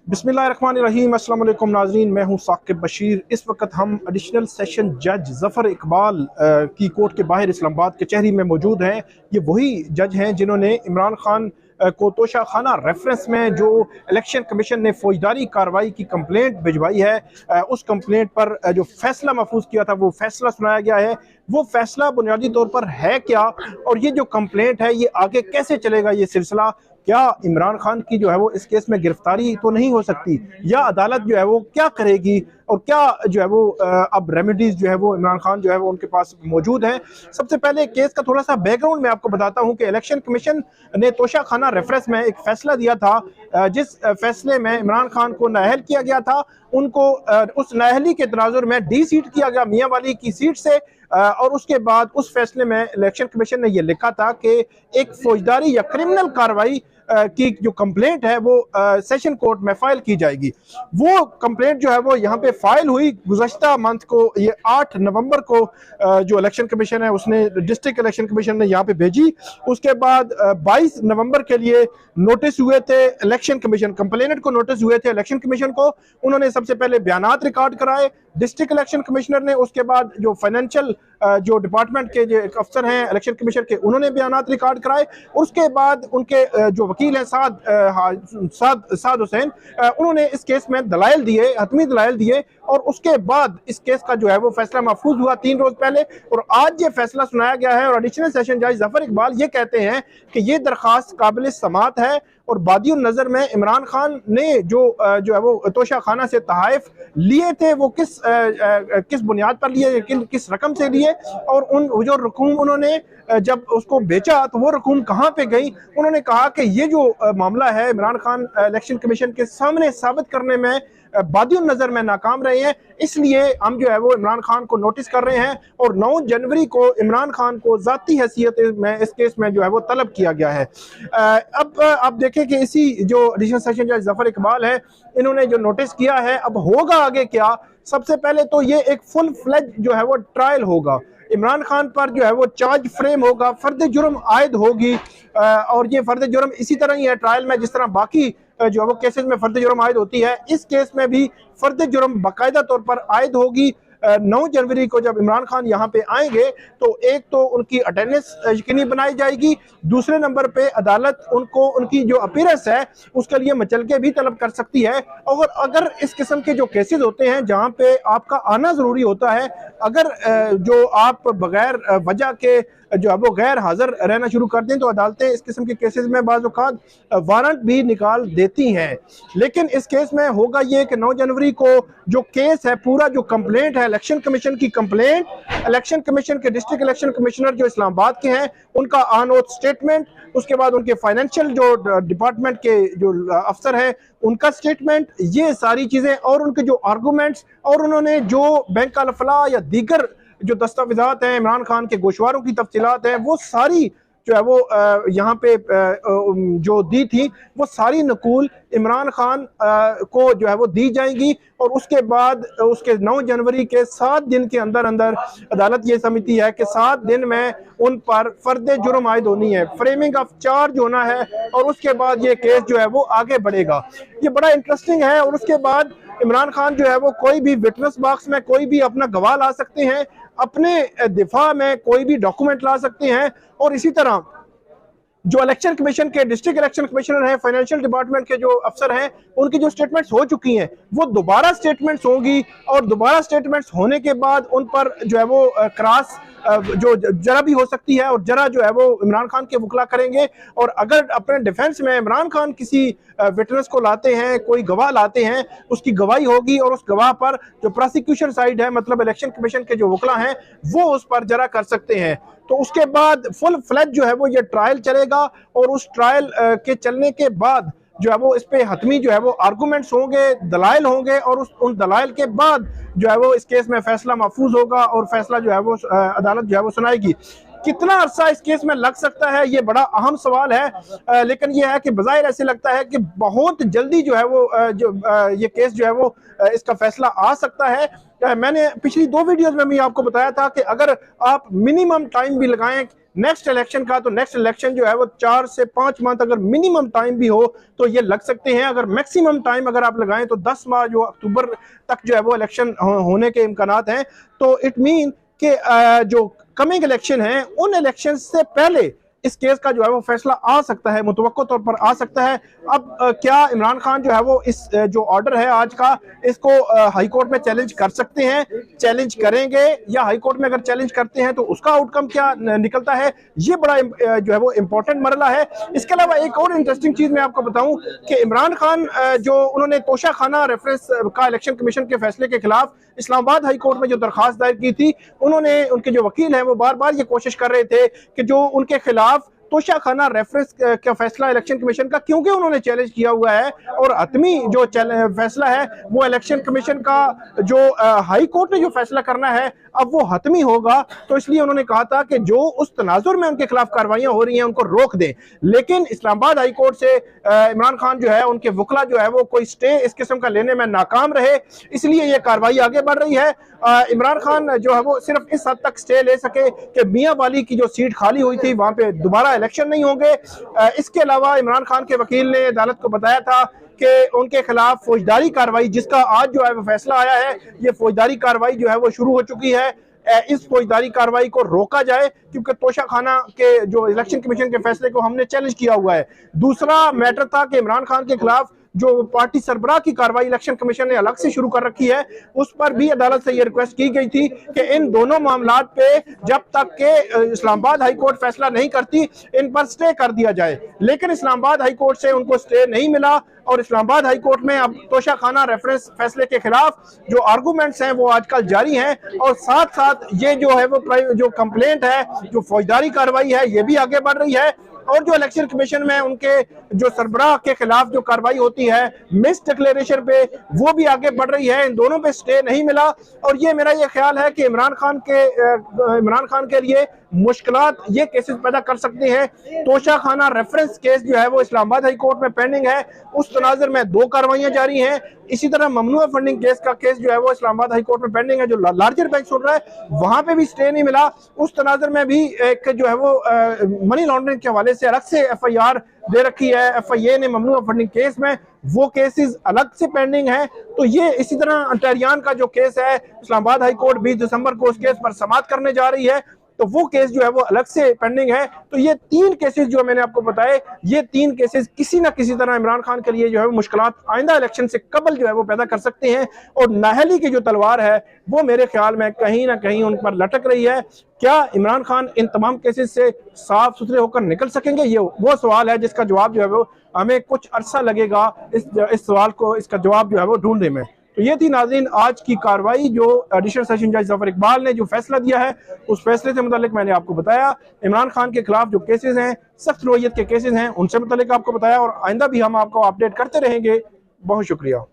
बिस्मिल्लाहिर्रहमानिर्रहीम। अस्सलाम वालेकुम नाज़रीन, मैं हूं साकिब बशीर। इस वक्त हम एडिशनल सेशन जज ज़फ़र इकबाल की कोर्ट के बाहर इस्लामाबाद कचहरी में मौजूद हैं। ये वही जज हैं जिन्होंने इमरान खान को तोशा खाना रेफरेंस में जो इलेक्शन कमीशन ने फौजदारी कार्रवाई की कंप्लेंट भिजवाई है, उस कंप्लेंट पर जो फैसला महफूज किया था वो फैसला सुनाया गया है। वो फैसला बुनियादी तौर पर है क्या, और ये जो कंप्लेंट है ये आगे कैसे चलेगा ये सिलसिला, क्या इमरान खान की जो है वो इस केस में गिरफ्तारी तो नहीं हो सकती, या अदालत जो है वो क्या करेगी, और क्या जो है वो अब रेमेडीज जो है वो इमरान खान जो है वो उनके पास मौजूद है। सबसे पहले केस का थोड़ा सा बैकग्राउंड मैं आपको बताता हूं कि इलेक्शन कमीशन ने तोशा खाना रेफरेंस में एक फैसला दिया था, जिस फैसले में इमरान खान को नाअहल किया गया था। उनको उस नाअहली के तनाजुर में डी सीट किया गया मियाँ वाली की सीट से, और उसके बाद उस फैसले में इलेक्शन कमीशन ने यह लिखा था कि एक फौजदारी या क्रिमिनल कार्रवाई की जो कंप्लेंट है वो सेशन कोर्ट में फाइल की जाएगी। वो कंप्लेंट जो है वो यहाँ पे फाइल हुई गुज़श्ता मंथ को, ये 8 नवंबर को जो इलेक्शन कमीशन है उसने डिस्ट्रिक्ट इलेक्शन कमीशन ने यहाँ पे भेजी। उसके बाद 22 नवंबर के लिए नोटिस हुए थे इलेक्शन कमीशन, कंप्लेनेंट को नोटिस हुए थे इलेक्शन कमीशन को। उन्होंने सबसे पहले बयानात रिकॉर्ड कराए डिस्ट्रिक्ट इलेक्शन कमिश्नर ने, उसके बाद जो फाइनेंशियल जो डिपार्टमेंट के जो अफसर हैं इलेक्शन कमीशन के उन्होंने बयानात रिकॉर्ड कराए। उसके बाद उनके जो वकील हैं साद हुसैन, उन्होंने इस केस में दलाइल दिए, हतमी दलाइल दिए, और उसके बाद इस केस का जो है वो फैसला महफूज हुआ 3 रोज पहले, और आज ये फैसला सुनाया गया है। और एडिशनल सेशन जज ज़फ़र इकबाल ये कहते हैं कि ये दरख्वास्त काबिल समात है, और बादियुन नज़र में इमरान खान ने जो है वो तोशा खाना से तहाइफ लिए थे वो किस बुनियाद पर लिए, किस रकम से लिए, और उन जो रकूम उन्होंने जब उसको बेचा तो वो रकूम कहाँ पे गई। उन्होंने कहा कि ये जो मामला है इमरान खान इलेक्शन कमीशन के सामने साबित करने में बादियुन नज़र में नाकाम रहे हैं, इसलिए हम जो है वो इमरान खान को नोटिस कर रहे हैं, और 9 जनवरी को इमरान खान को ज़ाती हैसियत में इस केस में जो है वो तलब किया गया है। अब आप देखें कि इसी जो एडिशनल सेशन जज ज़फ़र इकबाल है, इन्होंने जो नोटिस किया है, अब होगा आगे क्या। सबसे पहले तो ये एक फुल फ्लेज जो है वो ट्रायल होगा, इमरान खान पर जो है वो चार्ज फ्रेम होगा, फर्द जुर्म आयद होगी, और ये फर्द जुर्म इसी तरह ही है ट्रायल में जिस तरह बाकी जो है वो केसेस में फर्द जुर्म आयद होती है, इस केस में भी फर्द जुर्म बाकायदा तौर पर आयद होगी। 9 जनवरी को जब इमरान खान यहाँ पे आएंगे तो एक तो उनकी अटेंडेंस यकीनी बनाई जाएगी, दूसरे नंबर पे अदालत उनको उनकी जो अपीयरेंस है उसके लिए मचलके भी तलब कर सकती है। और अगर इस किस्म के जो केसेस होते हैं जहाँ पे आपका आना ज़रूरी होता है, अगर जो आप बगैर वजह के जो है वो गैर हाजिर रहना शुरू कर दें तो अदालतें इस किस्म के केसेस में बाज़ औक़ात वारंट भी निकाल देती हैं। लेकिन इस केस में होगा ये कि 9 जनवरी को जो केस है, पूरा जो कंप्लेंट है इलेक्शन कमीशन की कंप्लेंट, इलेक्शन कमीशन के डिस्ट्रिक्ट इलेक्शन कमिश्नर जो इस्लामाबाद के हैं उनका ऑन ओथ स्टेटमेंट, उसके बाद उनके फाइनेंशियल जो डिपार्टमेंट के जो अफसर हैं उनका स्टेटमेंट, ये सारी चीज़ें, और उनके जो आर्गूमेंट्स, और उन्होंने जो बैंक अलफला या दीगर जो दस्तावेजात हैं इमरान खान के गोशवारों की तफसीलात हैं वो सारी जो है वो यहाँ पे जो दी थी वो सारी नकूल इमरान खान को जो है वो दी जाएंगी। और उसके बाद उसके 9 जनवरी के 7 दिन के अंदर अंदर अदालत ये समझती है कि 7 दिन में उन पर फर्द जुर्म आयद होनी है, फ्रेमिंग ऑफ चार्ज होना है, और उसके बाद ये केस जो है वो आगे बढ़ेगा। ये बड़ा इंटरेस्टिंग है। और उसके बाद इमरान खान जो है वो कोई भी विटनेस बॉक्स में कोई भी अपना गवाह ला सकते हैं, अपने दिफा में कोई भी डॉक्यूमेंट ला सकते हैं, और इसी तरह जो इलेक्शन कमीशन के डिस्ट्रिक्ट इलेक्शन कमिश्नर हैं, फाइनेंशियल डिपार्टमेंट के जो अफसर हैं, उनकी जो स्टेटमेंट्स हो चुकी हैं वो दोबारा स्टेटमेंट्स होंगी, और दोबारा स्टेटमेंट्स होने के बाद उन पर जो है वो क्रॉस जो जरा भी हो सकती है, और जरा जो है वो इमरान खान के वकला करेंगे। और अगर अपने डिफेंस में इमरान खान किसी विटनेस को लाते हैं, कोई गवाह लाते हैं, उसकी गवाही होगी, और उस गवाह पर जो प्रोसिक्यूशन साइड है मतलब इलेक्शन कमीशन के जो वकला हैं वो उस पर जरा कर सकते हैं। तो उसके बाद फुल फ्लैज जो है वो ये ट्रायल चलेगा, और उस ट्रायल के चलने के बाद जो है वो इस पे हतमी जो है वो आर्गूमेंट्स होंगे, दलाइल होंगे, और उन दलाइल के बाद जो है वो इस केस में फैसला महफूज होगा, और फैसला जो है वो अदालत जो है वो सुनाएगी। कितना अरसा इस केस में लग सकता है, ये बड़ा अहम सवाल है। लेकिन ये है कि बज़ाहिर ऐसे लगता है कि बहुत जल्दी जो है वो ये केस जो है वो इसका फैसला आ सकता है। मैंने पिछली 2 वीडियोस में भी आपको बताया था कि अगर आप मिनिमम टाइम भी लगाएं नेक्स्ट इलेक्शन का, तो नेक्स्ट इलेक्शन जो है वो 4 से 5 मंथ अगर मिनिमम टाइम भी हो तो ये लग सकते हैं। अगर मैक्सिमम टाइम अगर आप लगाएं तो 10 माह जो अक्टूबर तक जो है वो इलेक्शन होने के इम्कानात हैं। तो इट मीन कि जो कमिंग इलेक्शन है उन इलेक्शन से पहले इस केस का जो है वो फैसला आ सकता है, मुतवक्को तौर पर आ सकता है। अब क्या इमरान खान जो है वो इस जो ऑर्डर है आज का, इसको हाई कोर्ट में चैलेंज कर सकते हैं, चैलेंज करेंगे, या हाई कोर्ट में अगर चैलेंज करते हैं तो उसका आउटकम क्या निकलता है, ये बड़ा जो है वो इंपॉर्टेंट मरला है। इसके अलावा एक और इंटरेस्टिंग चीज मैं आपको बताऊं कि इमरान खान जो उन्होंने तोशा खाना रेफरेंस का इलेक्शन कमीशन के फैसले के खिलाफ इस्लामाबाद हाई कोर्ट में जो दरखास्त दायर की थी, उन्होंने, उनके जो वकील हैं वो बार बार ये कोशिश कर रहे थे कि जो उनके खिलाफ तोशा खाना रेफरेंस का फैसला इलेक्शन कमीशन का, क्योंकि उन्होंने चैलेंज किया हुआ है और हतमी जो फैसला है वो इलेक्शन कमीशन का जो हाई कोर्ट ने जो फैसला करना है अब वो हतमी होगा, तो इसलिए उन्होंने कहा था कि जो उस तनाजुर में उनके खिलाफ कार्रवाइयां हो रही हैं उनको रोक दें। लेकिन इस्लामाबाद हाई कोर्ट से इमरान खान जो है, उनके वकला जो है वो कोई स्टे इस किस्म का लेने में नाकाम रहे, इसलिए ये कार्रवाई आगे बढ़ रही है। इमरान खान जो है वो सिर्फ इस हद तक स्टे ले सके कि मियां वाली की जो सीट खाली हुई थी वहां पे दोबारा इलेक्शन नहीं होंगे। इसके अलावा इमरान खान के वकील ने अदालत को बताया था कि उनके खिलाफ फौजदारी कार्रवाई, जिसका आज जो है वो फैसला आया है, ये फौजदारी कार्रवाई जो है वो शुरू हो चुकी है। इस फौजदारी कार्रवाई को रोका जाए क्योंकि तोशा खाना के जो इलेक्शन कमीशन के फैसले को हमने चैलेंज किया हुआ है। दूसरा मैटर था कि इमरान खान के खिलाफ जो पार्टी सरबराह की कार्रवाई इलेक्शन कमीशन ने अलग से शुरू कर रखी है, उस पर भी अदालत से यह रिक्वेस्ट की गई थी कि इन दोनों मामलात पे जब तक के इस्लामाबाद हाई कोर्ट फैसला नहीं करती इन पर स्टे कर दिया जाए। लेकिन इस्लामाबाद हाई कोर्ट से उनको स्टे नहीं मिला और इस्लामाबाद हाई कोर्ट में अब तोशा खाना रेफरेंस फैसले के खिलाफ जो आर्गूमेंट्स हैं वो आजकल जारी हैं और साथ साथ ये जो है वो जो कंप्लेंट है, जो फौजदारी कार्रवाई है, ये भी आगे बढ़ रही है। और जो इलेक्शन कमीशन में उनके जो सरबराह के खिलाफ जो कार्रवाई होती है मिस डिक्लेरेशन पे, वो भी आगे बढ़ रही है। इन दोनों पे स्टे नहीं मिला और ये मेरा ये ख्याल है कि इमरान खान के लिए मुश्किलात ये केसेस पैदा कर सकते हैं। तोशा खाना रेफरेंस केस जो है वो इस्लामाबाद हाई कोर्ट में पेंडिंग है, उस तनाजुर में 2 कार्रवाइयां जारी हैं। इसी तरह ममनुआ फंडिंग केस का केस जो है वो इस्लामाबाद हाई कोर्ट में पेंडिंग है, जो लार्जर बैंक सुन रहा है, वहां पे भी स्टे नहीं मिला। उस तनाजुर में भी एक जो है वो मनी लॉन्ड्रिंग के हवाले से अलग से FIR दे रखी है FIA ने ममनुआ फंडिंग केस में, वो केसेस अलग से पेंडिंग है। तो ये इसी तरह अंटेरियान का जो केस है, इस्लामाबाद हाई कोर्ट 20 दिसंबर को उस केस पर समाअत करने जा रही है, तो वो केस जो है वो अलग से पेंडिंग है। तो ये 3 केसेस जो मैंने आपको बताए, ये 3 केसेस किसी ना किसी तरह इमरान खान के लिए जो है मुश्किलात आइंदा इलेक्शन से कबल जो है वो पैदा कर सकते हैं और नाहली की जो तलवार है वो मेरे ख्याल में कहीं ना कहीं उन पर लटक रही है। क्या इमरान खान इन तमाम केसेस से साफ सुथरे होकर निकल सकेंगे, ये वो सवाल है जिसका जवाब जो है वो हमें कुछ अरसा लगेगा इस सवाल को, इसका जवाब जो है वो ढूंढने में। तो ये थी नाज़रीन आज की कार्रवाई जो एडिशनल सेशन जज जफर इकबाल ने जो फैसला दिया है, उस फैसले से मुतालिक मैंने आपको बताया। इमरान खान के खिलाफ जो केसेस हैं, सख्त नौइयत के केसेस हैं, उनसे मुतालिक आपको बताया और आइंदा भी हम आपको अपडेट करते रहेंगे। बहुत शुक्रिया।